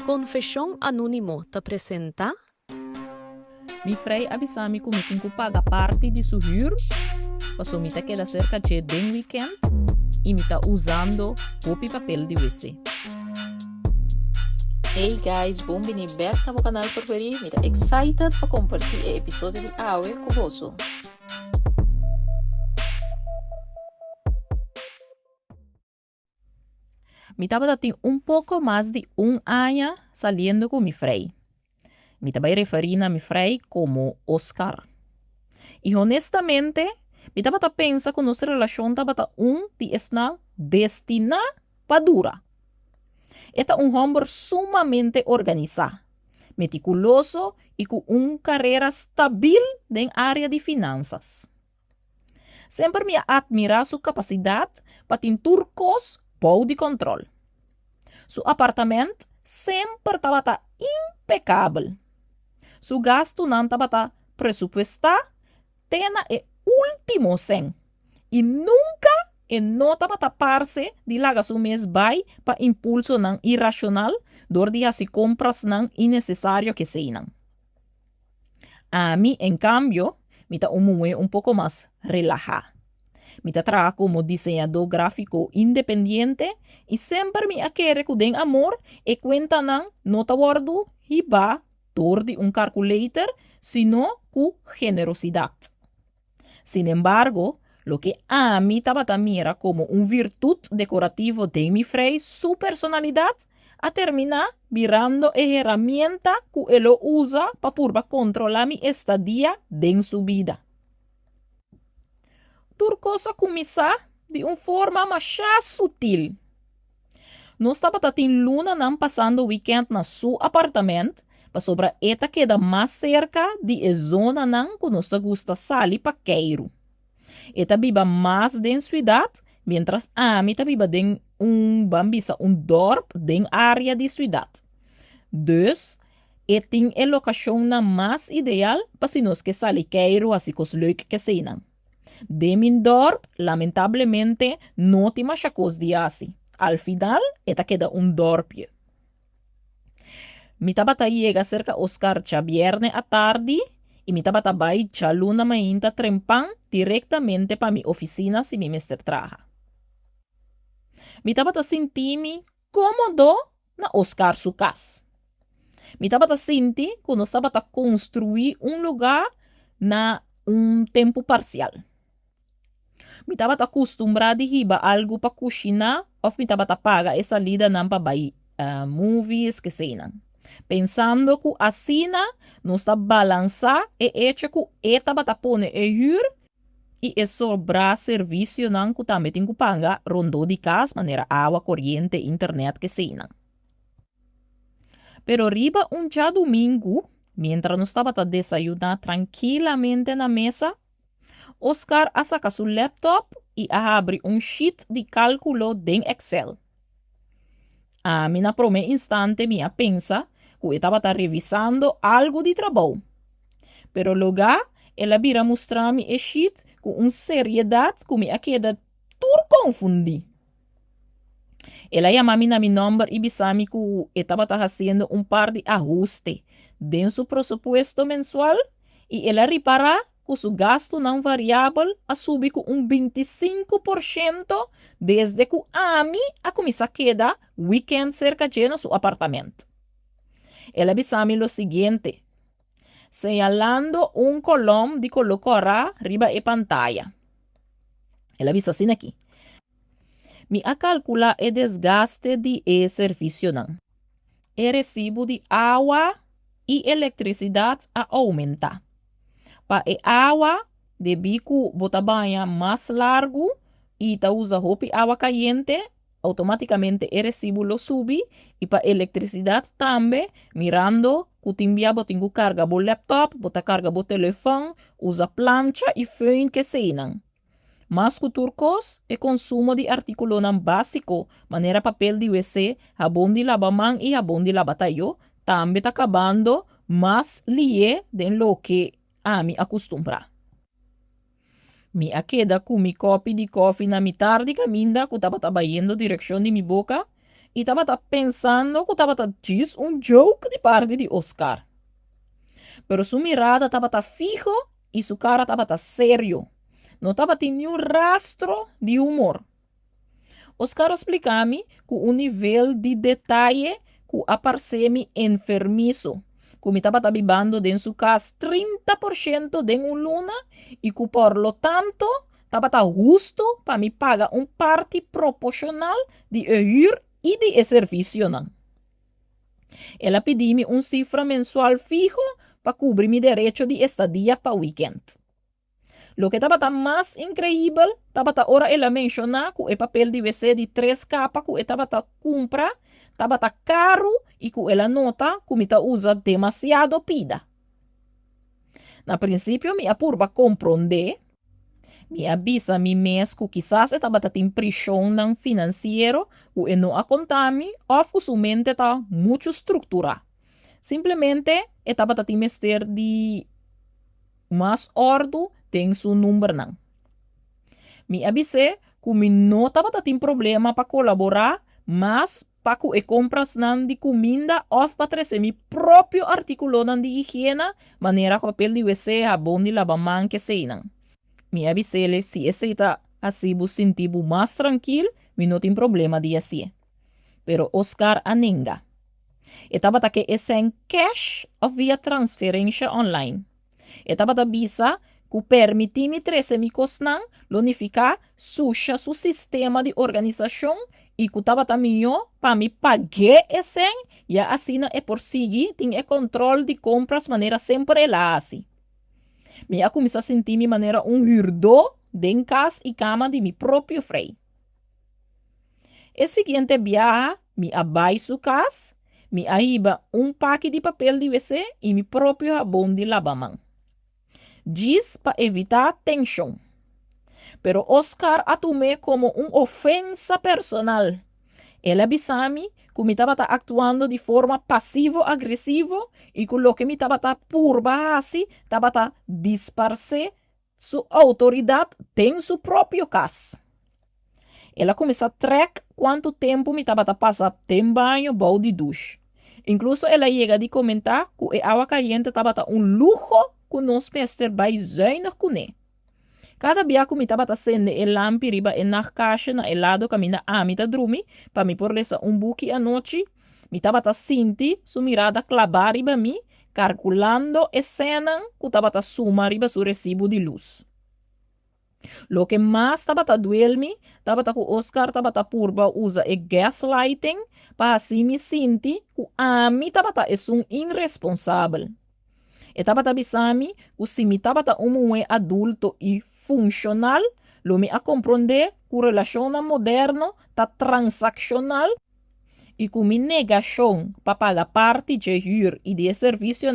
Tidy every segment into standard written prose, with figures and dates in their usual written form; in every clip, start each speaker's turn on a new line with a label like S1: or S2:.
S1: Confesión Anónimo te presenta.
S2: Mi frei abisami kung tenho que pagar parte de sua huur, passou me tá queda cerca de den weekend e me tá usando copy papel de WC.
S3: Hey guys, bem-vindos back ao meu canal preferido. Me tá excited para compartilhar o episódio de Aue com você.
S2: Me tava tem pouco mais de ano saliendo com mi frei. Me tava referindo a mi frei como Oscar. E honestamente, me tava pensa que nossa relação tava de estar destinada para durar. Eta homem sumamente organizado, meticuloso e com carreira stabil na área de finanças. Sempre me admira sua capacidade para ter turcos bom de controle. Seu apartamento sempre estava impecável. Seu gasto não estava presupuestado, tena último sem. E nunca não estava taparse de laga su mês vai para impulso não irracional, dor de as compras não innecessário que sejam. A mim, em cambio, me está pouco mais relajado. Me trabalho como diseñador gráfico independiente e sempre me quer que den amor e cuenta não te guardo hiba tor de calculator, sino com generosidade. Sin embargo, lo que a mí estaba mira como virtud decorativo de mi frei, su personalidad, a terminar virando herramienta que él usa para controlar mi estadía en su vida. Turcosa começar de forma mais sutil. Nós estava em luna não passando o weekend na seu apartamento, para sobre eta queda mais cerca de zona não que nós gosta sair para Cairo. Eta biba mais de cidade, mientras a mim biba den bambisa dorp den área de cidade. Dus, tem a locação na mais ideal para se nós que sair Cairo assim que os leuk que sejam. De min dorp, lamentavelmente, não tem mais coisa de assim. Al final, eta queda dorpje. Mi tabata llega cerca Oscar cha viernes à tarde e mi tabata vai cha luna mainta trempan diretamente para mi oficina si mi mester traja. Mi tabata sentimi cómodo na Oscar su casa. Mi tabata senti que nós tabata construir lugar na tempo parcial. Mi estava acostumbrado a riba algo para cozinhar ou mi estava paga essa lida não para vai movies que sejam. Pensando que assim não está balançar e hecho que estava pone huur e sobrar serviço não que também tem que pagar rondo de casa, maneira água, corrente, internet que sejam. Pero riba dia domingo, mientras nós estava desayunar tranquilamente na mesa, Oscar saca su laptop e abre sheet de cálculo de Excel. A mim, na primeiro instante, me pensa que estava revisando algo de trabalho. Pero logo, ela vira mostrar-me o sheet com seriedade que me queda tudo confundir. Ela chama-me na meu número e disse-me que estava fazendo par de ajustes dentro do presupuesto mensual e ela repara que o gasto não variável a subir com 25% desde que a mim a começar a quedar weekend cerca de no seu apartamento. Ela disse-me o seguinte, señalando colom de colocar riba e pantalla. Ela disse assim aqui, me a calcular o desgaste de serviço não. O recibo de água e eletricidade a aumentar. Para a água, de bico bota banha mais largo e ta usa roupa água caliente, automaticamente o recibo lo sube e para eletricidade também, mirando que timbia botinho carga bo laptop, bota carga bo telefone, usa plancha e fön que sejam. Mas que turcos, o consumo de artículo não básico, maneira papel de WC, jabón de lavamão e jabón de lavatayo, também está acabando mais lie de lo que a me acostumbrar. Me queda com mi copo de coffee na mi tarde caminda que estava trabalhando direção de mi boca y estaba pensando que estaba just un joke de parte de Oscar. Pero su mirada estaba fijo y su cara estaba serio. No estaba ni un rastro de humor. Oscar explica-me que o nível de detalhe que aparece-me enfermizo. Que me estava vivendo em sua casa 30% de uma luna e que, por lo tanto, estava justo para me pagar parte proporcional de huur e de serviço. Ela pediu-me cifra mensual fijo para cobrir meu direito de estadia para weekend. Lo que estaba más increíble, estaba ahora ela menciona que el papel de WC de 3 capas que estaba compra, estaba caro y que ela nota que me usa demasiado pida. Na principio me apurba comprender, me avisa mi mes que quizás estaba em prisión financiero que no a contarme o que su mente está mucho estructura. Simplemente estaba mester de más ordo tem su número não. Me avisei que me não estava tendo problema para colaborar, mas para que eu compras não de comida ou para trazer meu próprio artículo de higiene, maneira papel de WC, jabón de lavamão que sei não. Me avisei se esse está assim, vos sentir mais tranquilo, me não tem problema de assim. Pero Oscar anenga. Estava que esse em cash ou via transferência online. Estava avisa que permite-me trazer mi cosnan, lonificar suja su sistema de organização e que estava também para me pagar esse e assim é por seguir tem o controle de compras maneira sempre ela assim. Me começa a sentir de maneira hurdo de casa e cama de mi próprio frei. O seguinte viaja, me abaixo casa, me arriba paque de papel de WC e mi próprio jabón de lavamão. Diz para evitar tensão. Pero Oscar asume como uma ofensa personal. Ele avisa-me que me estava actuando de forma passivo-agressiva e que o que me estava por base estava disparcer sua autoridade em seu próprio caso. Ela começou a track quanto tempo me estava passando em banho, balde de duche. Incluso ela chega a comentar que a água caliente estava luxo que nós pester by zuinig kune. Cada dia que me estava sendo el lampi riba na caixa na lado que mina amita drumi para me por lesa buque a noite, me estava sinti su mirada clavar riba mi, calculando escena que estava suma riba su recibo de luz. Lo que mais estava duelmi, estava que Oscar estava purba usa e gaslighting para assim me sentir que a mim estava irresponsável. Estava avisando que se me estava adulto e funcional, lo me a compreender que a relação moderna está transaccional e que minha negação para pagar parte de huur e de serviço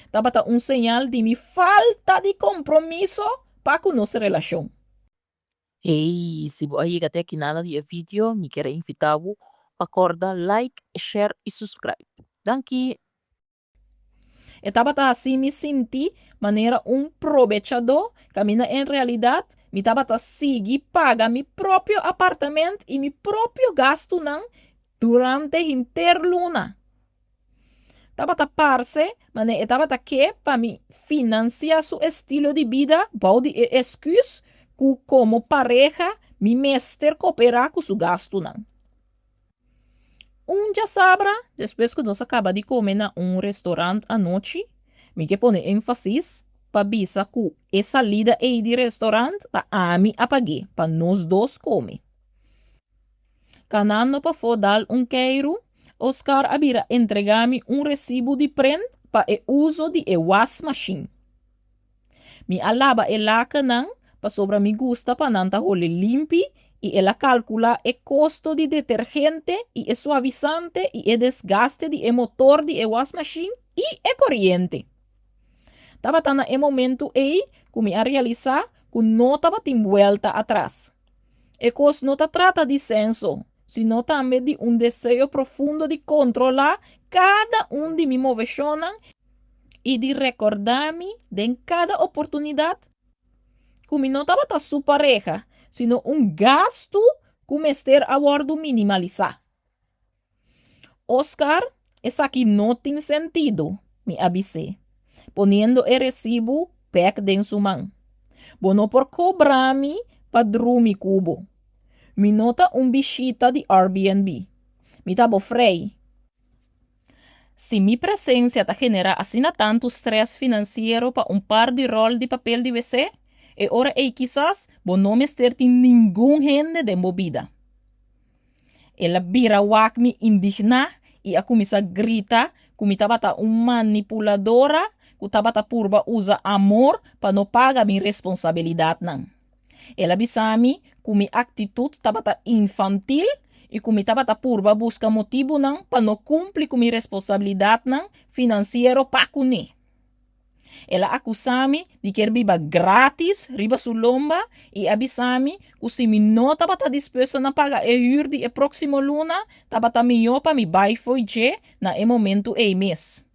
S2: estava sinal de minha falta de compromisso para com nossa relação.
S3: Hey, se você chega até aqui nada de vídeo, me quero invitar a acordar, like, share e subscribe. Danke.
S2: Estava assim me senti maneira provechador, que em realidade me estava seguir pagar meu próprio apartamento e meu próprio gasto durante a interluna. Estava parce, mas estava que para me financiar seu estilo de vida, balde e excuse que como pareja me mester cooperar com seu gasto já sabra, depois que nós acaba de comer na restaurante à noite, me que pone ênfasis para bisa que essa salida aí de restaurante para a mim apague, para nós dois comer. Canando para dar queiro, Oscar abira entregar-me recibo de prenda para o uso de wash machine. Me alaba laca para sobra me gusta para não role limpi e ela calcula o custo de detergente e o suavizante e o desgaste de motor de wash machine e corriente. Estava no momento aí que me a realizar que não estava em volta atrás. E coisa não trata de senso, sino também de desejo profundo de controlar cada de minhas movimentos e de recordar-me de cada oportunidade que me não estava sua pareja, sino gasto que me ester a bordo minimalizar. Oscar, es aquí no tiene sentido, me avisé, poniendo el recibo back de su mano. Bono por cobrar-me para mi cubo. Me nota bichita de Airbnb. Me tabo frei. Si mi presencia te genera así tanto estrés financiero para par de rol de papel de WC, e ora quizás no me esté ningún gente de movida. Ela vira me indigna y a começar a gritar que me tabata manipuladora, que tabata purba usa amor para não pagar minha responsabilidade não. Ela avisame que minha atitude tabata infantil e que me tabata purba busca motivo não para não cumprir com minha responsabilidade não financeiro para cune. Ela acusame de que viva grátis riba su lomba e avisame que se me não tabata disposto a pagar a huur de próximo luna, tabata melhor para me bai foi je na momento mês.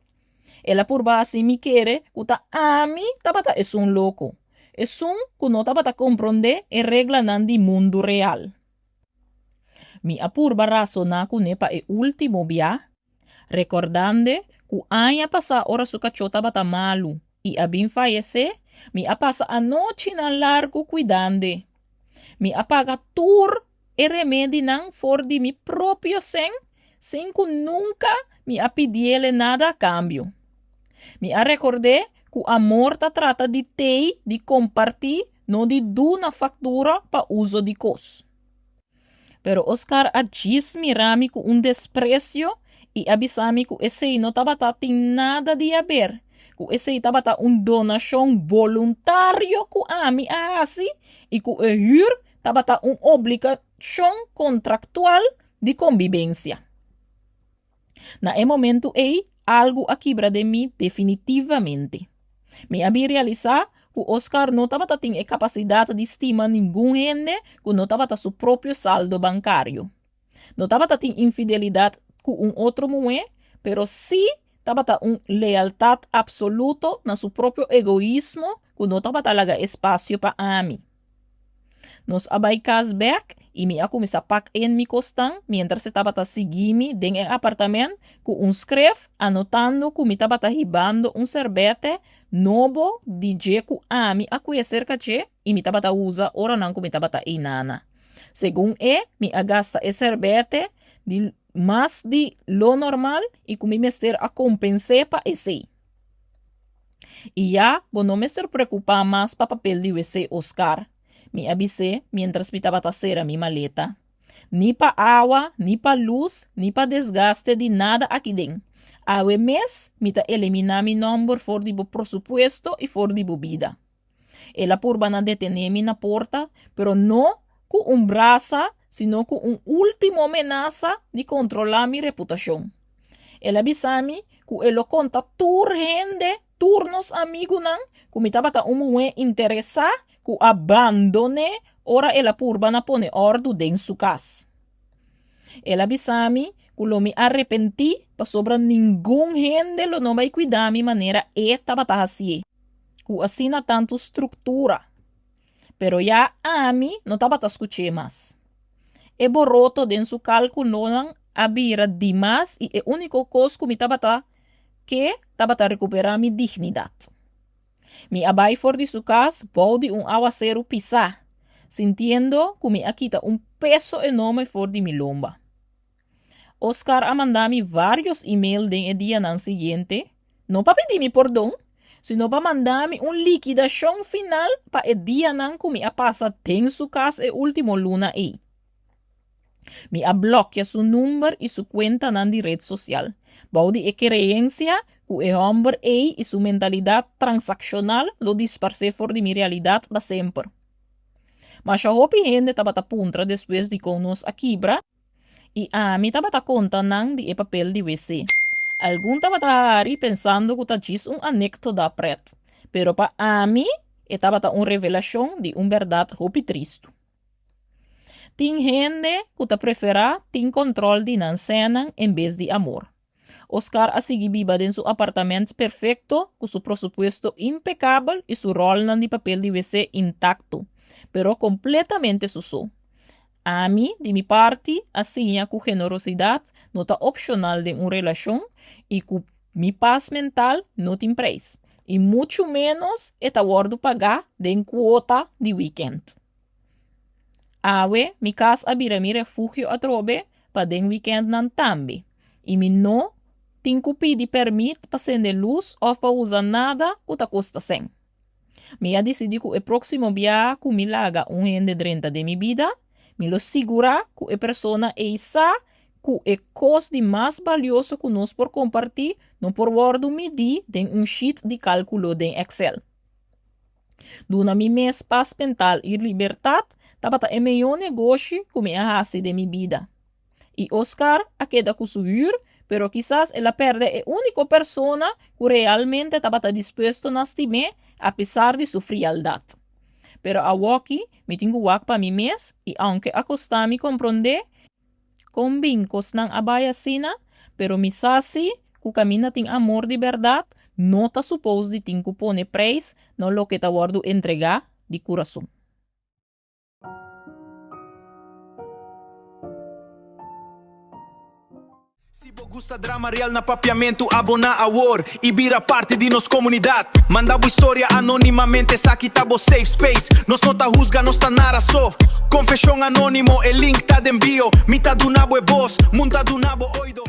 S2: Ela por base me quer que ta ami tabata é louco. É que não tabata compreender a regra nan di mundo real. Mi apurba razona que ne pa último via, recordando que anya pasa ora su cachota bata malu. E a bem fallecer, me passa a noite na largo cuidando. Me apaga tur e remédio não for de mi próprio sem que nunca me pedir nada a cambio. Me a recordar que o amor ta trata de ter, de compartir, não de dar na factura para uso de cos. Pero Oscar diz mirami com desprezo e avisami que esse não tabata tem nada de haver. Esse estava donação voluntária que a mim assim e que o huur estava obrigação contractual de convivência. Na momento algo aqui de mim definitivamente. Me havia realizar que Oscar não estava tendo a capacidade de estimar ninguém gente que não estava seu próprio saldo bancário. Não estava tendo infidelidade com outro mulher, pero sim estava lealtad absoluto na su próprio egoísmo que não estava talaga espaço para mim. Nos abaicas back e me começa a pack em mi costan mientras estava seguindo dentro do apartamento com escreve anotando que me estava ribando sorvete novo de jeito a mim a conhecer caché e me estava usa ora não que me estava inana. Segundo me agasta esse sorvete de mais de lo normal e que me mester a compensar para esse. E já, não me ser preocupar mais para papel de WC Oscar. Me avisei mientras me estava a fazer a minha maleta. Ni para água, ni para luz, ni para desgaste de nada aqui dentro. A mês, me está eliminar meu número for de presupuesto e for de bebida. Ela purba na detener-me na porta, pero não com braço, sino com último ameaça de controlar minha reputação. Ela avisa-me que ele conta turnos amigos não, que me estava mulher interessada, que abandone, ora ela purba na pone ordem dentro sua casa. Ela avisa-me que eu me arrependi para sobra nenhum gente lo não vai cuidar de maneira estava assim. Que assim na tanto estrutura. Pero ya a mim não estava a escutar mais. E borroto dentro su cálculo não havia demais e é único coisa que me estava a recuperar minha dignidade. Me abai for de su casa, pode aguacero pisar, sintiendo que me aquita peso enorme for de mi lomba. Oscar a mandar-me vários e-mails no dia seguinte, não para pedir-me perdão, sino para mandar-me liquidação final para o dia que me passa em sua casa e último luna aí. Me bloqueia seu número e sua conta na rede social. Baudi a creencia que o homem e sua mentalidade transaccional lo disparce for de minha realidade da sempre. Mas a hopi gente estava a punta depois de conos a quebra e a mim estava a conta nang de papel de WC. Algum estava a pensando que está anécdota pret, pero para a mim estava revelação de verdade hopi triste. Tem gente que te prefere ter controle de nan cena em vez de amor. Oscar a seguir viva em seu apartamento perfeito, com seu presupuesto impecável e seu rol de papel de WC intacto, pero completamente suso. A mim, de minha parte, assim com generosidade, no está opcional de una relación y que mi paz mental no tiene precio. Y mucho menos está guardo pagar de cuota de weekend. Awe, mi casa abira mi refugio a trobe para den weekend nan tambi. Y mi no tenho que pedir permit para acender luz ou para usar nada que ta custa sem. Me ha decidi que o próximo viaje que me laga de 30 de mi vida, me lo segura que a persona esa que é coisa mais valioso que nós por compartilhar, não por guardo medir em sheet de cálculo de Excel. Duna mi mês paz mental e liberdade, tabata é meu negócio que me hace de mi vida. E Oscar a queda com seguro, pero quizás ela perde a única persona que realmente tabata disposto a estimar a pesar de sua frialdade. Pero a waki, me tenho wak para mi mês, e aunque acosta me compreender, com vincos não abaya sina, pero mi sasi, que camina tem amor de verdade, não tá suposto de ter que pôr preço no lo que tá guardo entregar de coração.
S4: Se você gosta drama real na papiamento, abona a War e vira parte de nossa comunidade. Manda boa história anonimamente, essa aqui tá bo safe space. Nós não tá rusga, nós tá nara só. Confession anónimo, el link tá de envio. Mitad do nabo é boss, monta do nabo oído.